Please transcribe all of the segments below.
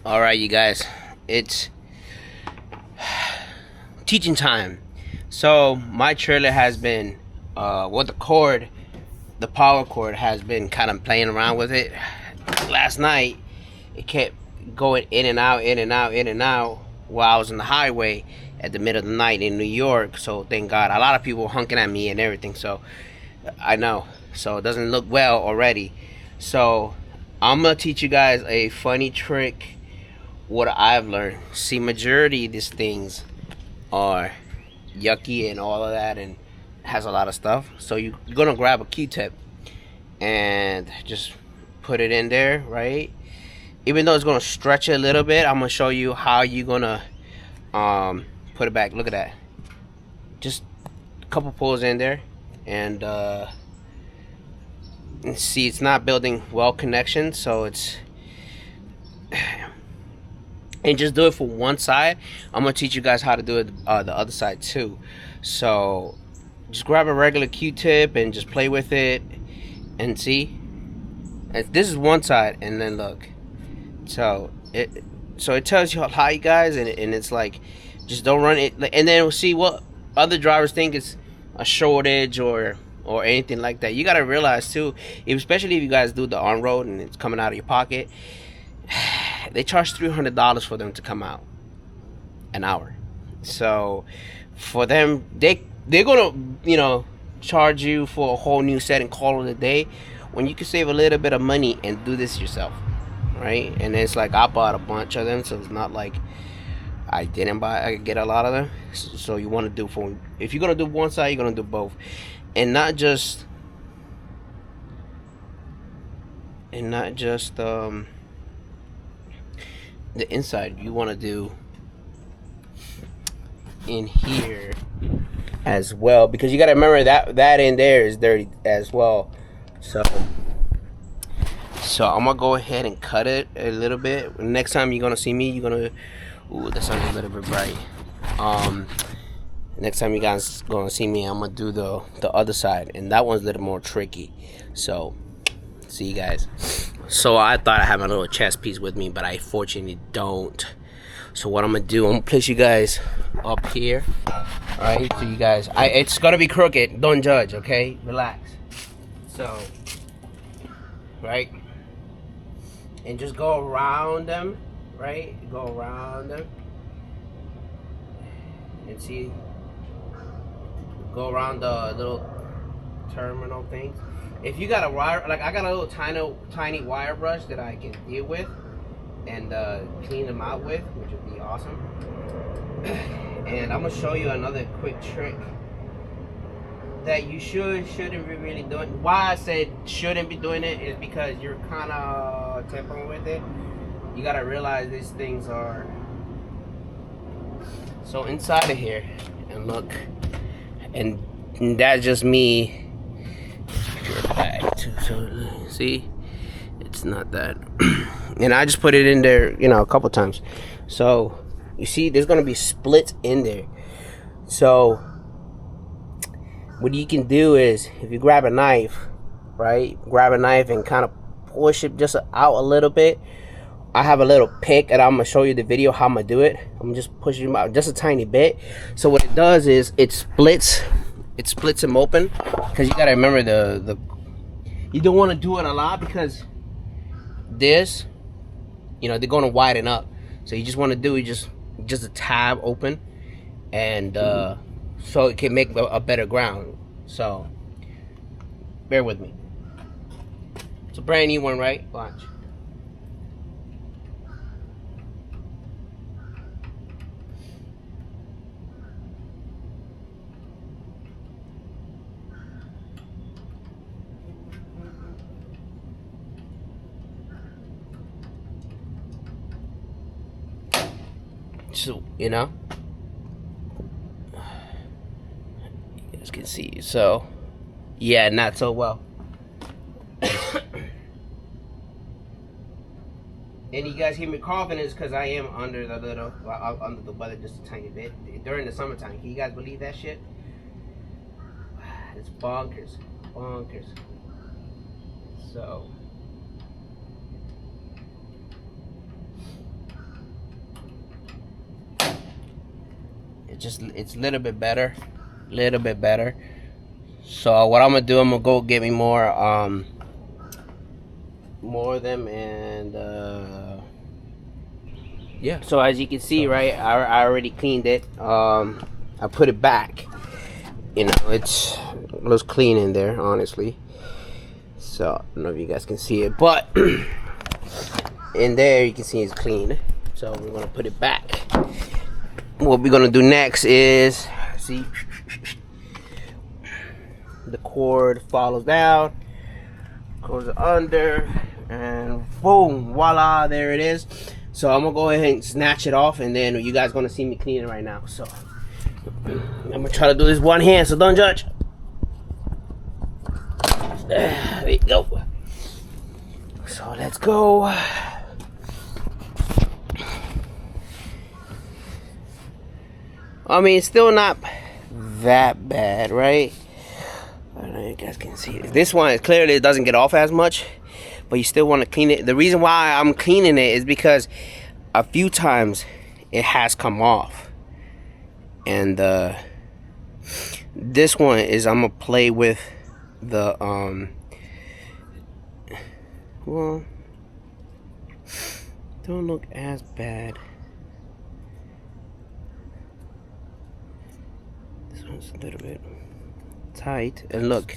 All right, you guys, it's teaching time. So my trailer has been, the cord, the power cord has been kind of playing around with it. Last night, it kept going in and out, in and out, in and out while I was on the highway at the middle of the night in New York. So thank God, a lot of people honking at me and everything. So I know, so it doesn't look well already. So I'm gonna teach you guys a funny trick what I've learned. See, majority of these things are yucky and all of that, and has a lot of stuff. So you're gonna grab a Q-tip and just put it in there, right? Even though it's gonna stretch it a little bit, I'm gonna show you how you're gonna put it back. Look at that. Just a couple pulls in there, and see, it's not building well connection, so it's and just do it for one side. I'm gonna teach you guys how to do it the other side too. So just grab a regular Q-tip and just play with it and see. And this is one side, and then look. So it tells you how, you guys, and it's like, just don't run it. And then we'll see what other drivers think it's a shortage or anything like that. You gotta realize too, especially if you guys do the on road and it's coming out of your pocket, they charge $300 for them to come out an hour. So for them, they're gonna charge you for a whole new set and call it a day, when you can save a little bit of money and do this yourself, right? And it's like, I bought a bunch of them, so it's not like I didn't buy. I get a lot of them. So you want to do, for if you're gonna do one side, you're gonna do both, and not just the inside. You want to do in here as well, because you got to remember that in there is dirty as well. So I'm gonna go ahead and cut it a little bit. Next time you're gonna see me, you're gonna, ooh, that sounds a little bit bright. Next time you guys gonna see me, I'm gonna do the other side, and that one's a little more tricky. So see you guys. So I thought I had my little chess piece with me, but I fortunately don't. So what I'm gonna do, I'm gonna place you guys up here. Alright, so you guys, it's gonna be crooked. Don't judge, okay? Relax. So, right? And just go around them, right? Go around them. And see, go around the little terminal things. If you got a wire, like I got a little tiny wire brush that I can deal with and clean them out with, which would be awesome. And I'm gonna show you another quick trick that you shouldn't be really doing. Why I said shouldn't be doing it is because you're kind of tampering with it. You gotta realize these things are so inside of here, and look, and that's just me. So see, it's not that. And I just put it in there, a couple times. So you see, there's gonna be splits in there. So what you can do is, if you grab a knife, right? Grab a knife and kind of push it just out a little bit. I have a little pick, and I'm gonna show you the video how I'm gonna do it. I'm just pushing them out just a tiny bit. So what it does is it splits them open, because you gotta remember the you don't want to do it a lot, because this, they're gonna widen up. So you just want to do it just a tab open, and so it can make a better ground. So bear with me. It's a brand new one, right? Watch. So you guys can see. So yeah, not so well. And you guys hear me coughing, is because I am under the weather just a tiny bit during the summertime. Can you guys believe that shit? It's bonkers. So it's a little bit better, So what I'm gonna do, I'm gonna go get me more of them, and yeah. So as you can see, right, I already cleaned it. I put it back. You know, it looks clean in there, honestly. So I don't know if you guys can see it, but in there you can see it's clean. So we're gonna put it back. What we're gonna do next is, see, the cord follows down, goes under, and boom, voila, there it is. So I'm gonna go ahead and snatch it off, and then you guys gonna see me clean it right now. So I'm gonna try to do this one hand, so don't judge. There we go. So let's go. I mean, it's still not that bad, right? I don't know if you guys can see it. This one, clearly it doesn't get off as much, but you still want to clean it. The reason why I'm cleaning it is because a few times it has come off. And this one is, I'm gonna play with the well, don't look as bad. This one's a little bit tight, and look,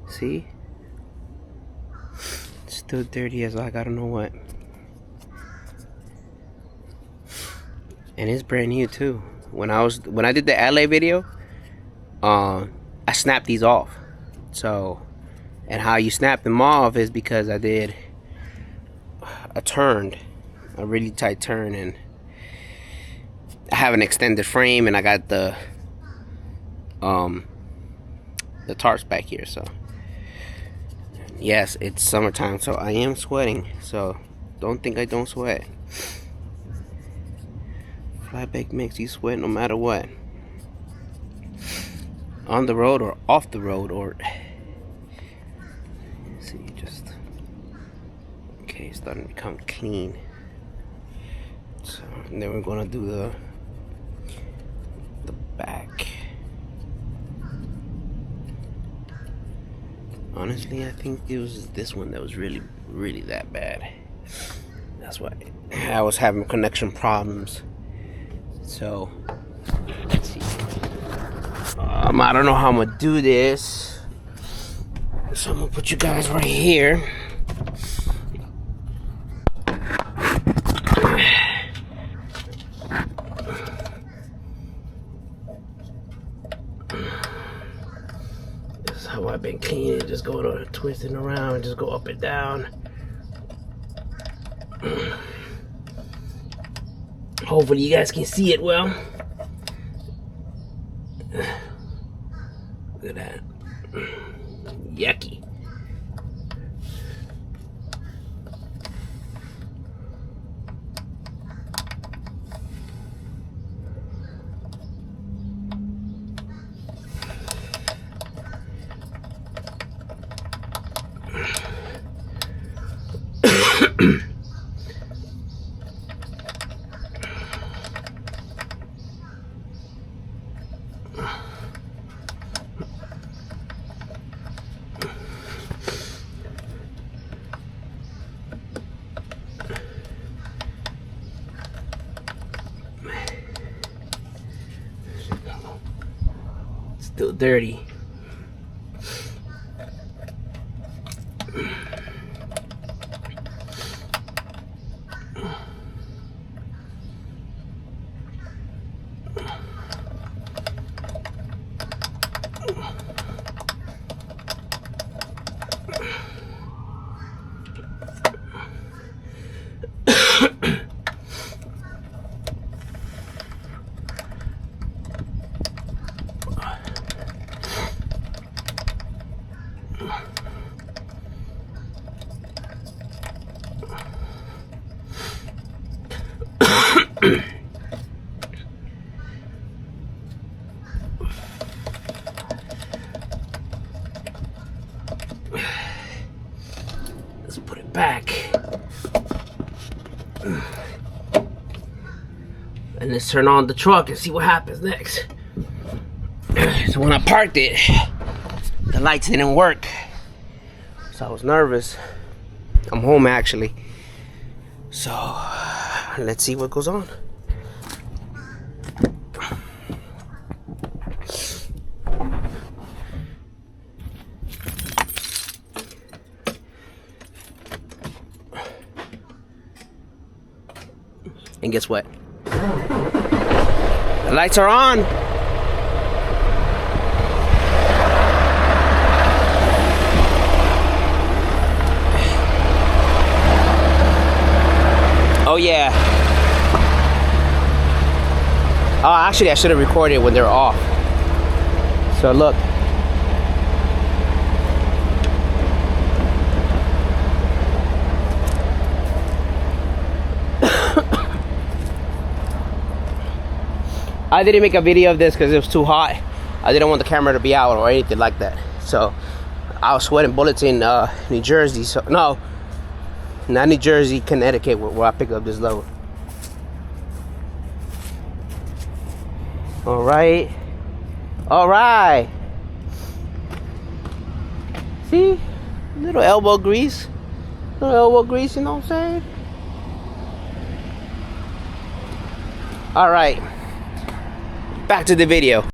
see, it's still dirty as like I don't know what, and it's brand new too. When I did the LA video, I snapped these off. So, and how you snap them off is because I did a really tight turn, and I have an extended frame, and I got the tarps back here. So yes, it's summertime, so I am sweating, so don't think I don't sweat. Flatbed makes you sweat no matter what, on the road or off the road, or see, just okay, it's starting to become clean. So and then we're gonna do the back. Honestly, I think it was this one that was really that bad. That's why I was having connection problems. So let's see. I don't know how I'm gonna do this, so I'm gonna put you guys right here. This is how I've been cleaning, just going on twisting around, just go up and down. Hopefully you guys can see it well. Look at that. Yucky. Still dirty. Let's put it back. And let's turn on the truck and see what happens next. So when I parked it, the lights didn't work. So I was nervous. I'm home actually. So let's see what goes on. And guess what? The lights are on. Oh yeah. Oh, actually I should have recorded when they're off. So look. I didn't make a video of this because it was too hot. I didn't want the camera to be out or anything like that. So I was sweating bullets in New Jersey. So no, not New Jersey, Connecticut, where I picked up this load. All right, all right. See, little elbow grease, you know what I'm saying? All right. Back to the video.